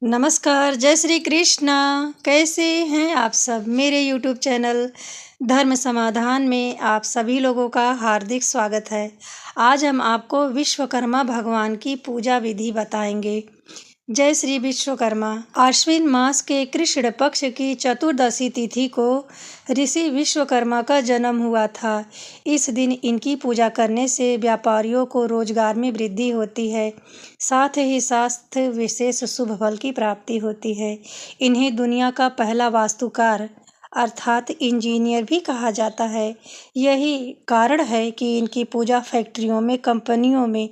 नमस्कार, जय श्री कृष्णा। कैसे हैं आप सब? मेरे यूट्यूब चैनल धर्म समाधान में आप सभी लोगों का हार्दिक स्वागत है। आज हम आपको विश्वकर्मा भगवान की पूजा विधि बताएंगे। जय श्री विश्वकर्मा। आश्विन मास के कृष्ण पक्ष की चतुर्दशी तिथि को ऋषि विश्वकर्मा का जन्म हुआ था। इस दिन इनकी पूजा करने से व्यापारियों को रोजगार में वृद्धि होती है, साथ ही स्वास्थ्य विशेष शुभ फल की प्राप्ति होती है। इन्हें दुनिया का पहला वास्तुकार अर्थात इंजीनियर भी कहा जाता है। यही कारण है कि इनकी पूजा फैक्ट्रियों में, कंपनियों में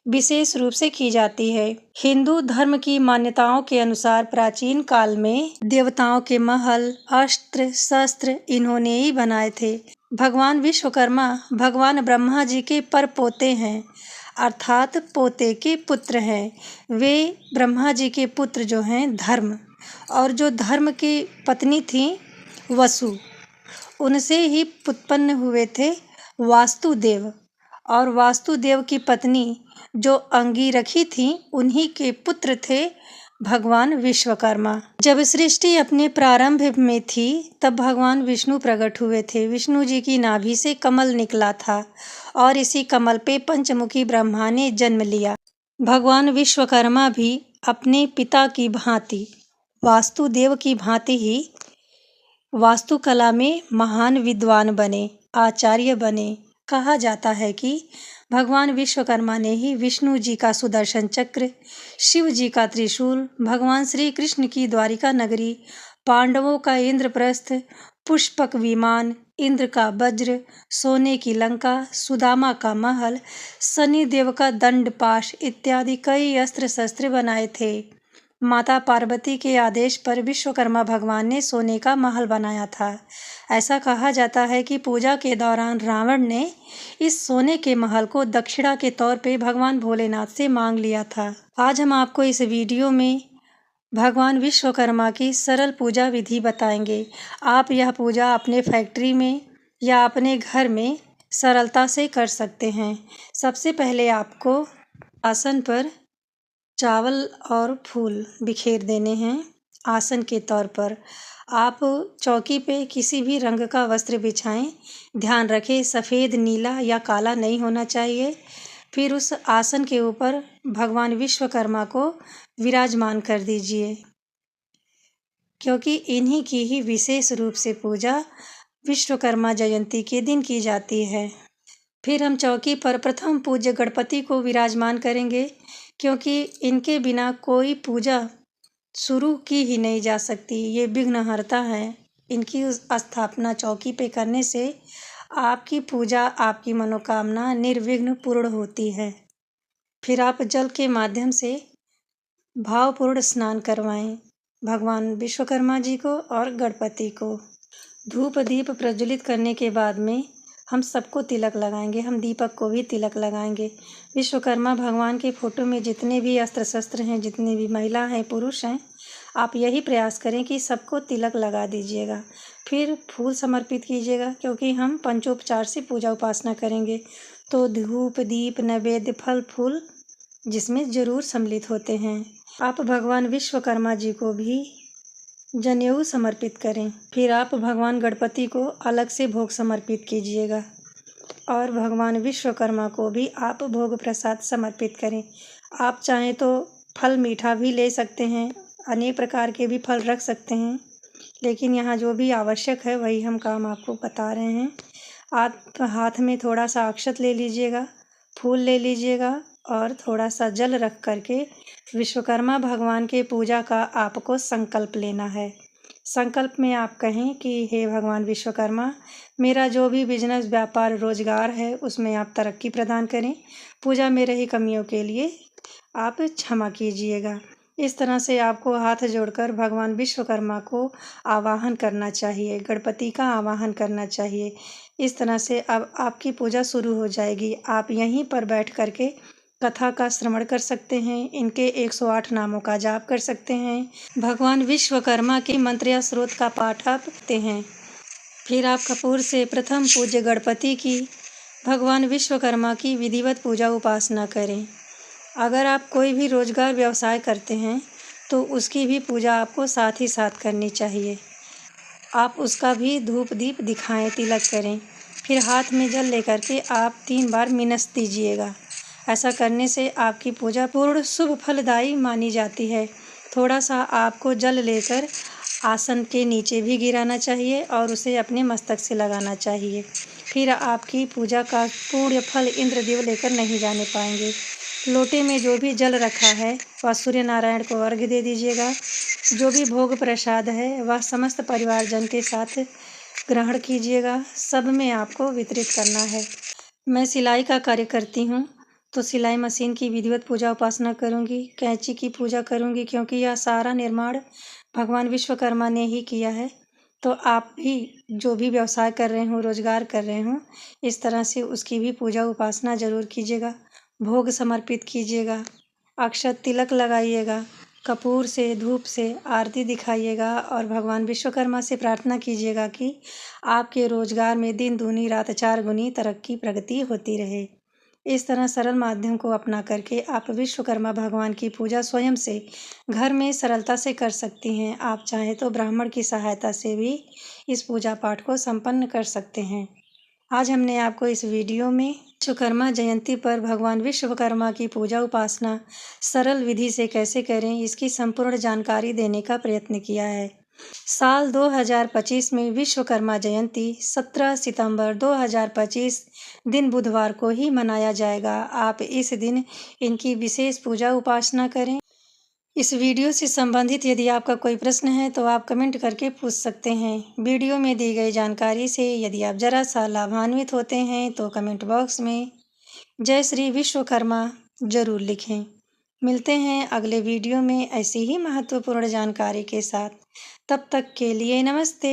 विशेष रूप से की जाती है। हिंदू धर्म की मान्यताओं के अनुसार प्राचीन काल में देवताओं के महल, अस्त्र शस्त्र इन्होंने ही बनाए थे। भगवान विश्वकर्मा भगवान ब्रह्मा जी के परपोते हैं, अर्थात पोते के पुत्र हैं। वे ब्रह्मा जी के पुत्र जो हैं धर्म, और जो धर्म की पत्नी थी वसु, उनसे ही उत्पन्न हुए थे वास्तुदेव। और वास्तुदेव की पत्नी जो अंगीरखी थी, उन्हीं के पुत्र थे भगवान विश्वकर्मा। जब सृष्टि अपने प्रारंभ में थी तब भगवान विष्णु प्रकट हुए थे। विष्णु जी की नाभि से कमल निकला था और इसी कमल पे पंचमुखी ब्रह्मा ने जन्म लिया। भगवान विश्वकर्मा भी अपने पिता की भांति, वास्तुदेव की भांति ही वास्तुकला में महान विद्वान बने, आचार्य बने। कहा जाता है कि भगवान विश्वकर्मा ने ही विष्णु जी का सुदर्शन चक्र, शिव जी का त्रिशूल, भगवान श्री कृष्ण की द्वारिका नगरी, पांडवों का इंद्रप्रस्थ, पुष्पक विमान, इंद्र का वज्र, सोने की लंका, सुदामा का महल, शनिदेव का दंडपाश इत्यादि कई अस्त्र शस्त्र बनाए थे। माता पार्वती के आदेश पर विश्वकर्मा भगवान ने सोने का महल बनाया था। ऐसा कहा जाता है कि पूजा के दौरान रावण ने इस सोने के महल को दक्षिणा के तौर पे भगवान भोलेनाथ से मांग लिया था। आज हम आपको इस वीडियो में भगवान विश्वकर्मा की सरल पूजा विधि बताएंगे। आप यह पूजा अपने फैक्ट्री में या अपने घर में सरलता से कर सकते हैं। सबसे पहले आपको आसन पर चावल और फूल बिखेर देने हैं। आसन के तौर पर आप चौकी पे किसी भी रंग का वस्त्र बिछाएं। ध्यान रखें सफ़ेद, नीला या काला नहीं होना चाहिए। फिर उस आसन के ऊपर भगवान विश्वकर्मा को विराजमान कर दीजिए, क्योंकि इन्हीं की ही विशेष रूप से पूजा विश्वकर्मा जयंती के दिन की जाती है। फिर हम चौकी पर प्रथम पूज्य गणपति को विराजमान करेंगे, क्योंकि इनके बिना कोई पूजा शुरू की ही नहीं जा सकती। ये विघ्नहर्ता हैं। इनकी स्थापना चौकी पे करने से आपकी पूजा, आपकी मनोकामना निर्विघ्न पूर्ण होती है। फिर आप जल के माध्यम से भावपूर्ण स्नान करवाएं भगवान विश्वकर्मा जी को और गणपति को। धूप दीप प्रज्वलित करने के बाद में हम सबको तिलक लगाएंगे। हम दीपक को भी तिलक लगाएंगे। विश्वकर्मा भगवान के फोटो में जितने भी अस्त्र शस्त्र हैं, जितनी भी महिला हैं, पुरुष हैं, आप यही प्रयास करें कि सबको तिलक लगा दीजिएगा। फिर फूल समर्पित कीजिएगा, क्योंकि हम पंचोपचार से पूजा उपासना करेंगे। तो धूप दीप नैवेद्य फल फूल जिसमें जरूर सम्मिलित होते हैं। आप भगवान विश्वकर्मा जी को भी जनेऊ समर्पित करें। फिर आप भगवान गणपति को अलग से भोग समर्पित कीजिएगा और भगवान विश्वकर्मा को भी आप भोग प्रसाद समर्पित करें। आप चाहें तो फल मीठा भी ले सकते हैं, अनेक प्रकार के भी फल रख सकते हैं, लेकिन यहाँ जो भी आवश्यक है वही हम काम आपको बता रहे हैं। आप हाथ में थोड़ा सा अक्षत ले लीजिएगा, फूल ले लीजिएगा और थोड़ा सा जल रख करके विश्वकर्मा भगवान के पूजा का आपको संकल्प लेना है। संकल्प में आप कहें कि हे भगवान विश्वकर्मा, मेरा जो भी बिजनेस, व्यापार, रोजगार है उसमें आप तरक्की प्रदान करें। पूजा में रही कमियों के लिए आप क्षमा कीजिएगा। इस तरह से आपको हाथ जोड़कर भगवान विश्वकर्मा को आवाहन करना चाहिए, गणपति का आवाहन करना चाहिए। इस तरह से अब आपकी पूजा शुरू हो जाएगी। आप यहीं पर बैठ करके कथा का श्रवण कर सकते हैं, इनके 108 नामों का जाप कर सकते हैं, भगवान विश्वकर्मा के मंत्र या स्रोत का पाठ आप करते हैं। फिर आप कपूर से प्रथम पूज्य गणपति की, भगवान विश्वकर्मा की विधिवत पूजा उपासना करें। अगर आप कोई भी रोजगार व्यवसाय करते हैं तो उसकी भी पूजा आपको साथ ही साथ करनी चाहिए। आप उसका भी धूप दीप दिखाएं, तिलक करें। फिर हाथ में जल लेकर के आप 3 बार मिनस दीजिएगा। ऐसा करने से आपकी पूजा पूर्ण शुभ फलदायी मानी जाती है। थोड़ा सा आपको जल लेकर आसन के नीचे भी गिराना चाहिए और उसे अपने मस्तक से लगाना चाहिए। फिर आपकी पूजा का पूर्ण फल इंद्रदेव लेकर नहीं जाने पाएंगे। लोटे में जो भी जल रखा है वह सूर्य नारायण को अर्घ्य दे दीजिएगा। जो भी भोग प्रसाद है वह समस्त परिवारजन के साथ ग्रहण कीजिएगा। सब में आपको वितरित करना है। मैं सिलाई का कार्य करती हूँ, तो सिलाई मशीन की विधिवत पूजा उपासना करूँगी। कैंची की पूजा करूँगी, क्योंकि यह सारा निर्माण भगवान विश्वकर्मा ने ही किया है। तो आप भी जो भी व्यवसाय कर रहे हो, रोजगार कर रहे हो, इस तरह से उसकी भी पूजा उपासना जरूर कीजिएगा। भोग समर्पित कीजिएगा, अक्षत तिलक लगाइएगा, कपूर से धूप से आरती दिखाइएगा और भगवान विश्वकर्मा से प्रार्थना कीजिएगा कि आपके रोजगार में दिन दूनी रात 4 गुनी तरक्की प्रगति होती रहे। इस तरह सरल माध्यम को अपना करके आप विश्वकर्मा भगवान की पूजा स्वयं से घर में सरलता से कर सकती हैं। आप चाहें तो ब्राह्मण की सहायता से भी इस पूजा पाठ को संपन्न कर सकते हैं। आज हमने आपको इस वीडियो में विश्वकर्मा जयंती पर भगवान विश्वकर्मा की पूजा उपासना सरल विधि से कैसे करें, इसकी संपूर्ण जानकारी देने का प्रयत्न किया है। साल 2025 में विश्वकर्मा जयंती 17 सितंबर 2025 दिन बुधवार को ही मनाया जाएगा। आप इस दिन इनकी विशेष पूजा उपासना करें। इस वीडियो से संबंधित यदि आपका कोई प्रश्न है तो आप कमेंट करके पूछ सकते हैं। वीडियो में दी गई जानकारी से यदि आप जरा सा लाभान्वित होते हैं तो कमेंट बॉक्स में जय श्री विश्वकर्मा जरूर लिखें। मिलते हैं अगले वीडियो में ऐसी ही महत्वपूर्ण जानकारी के साथ। तब तक के लिए नमस्ते।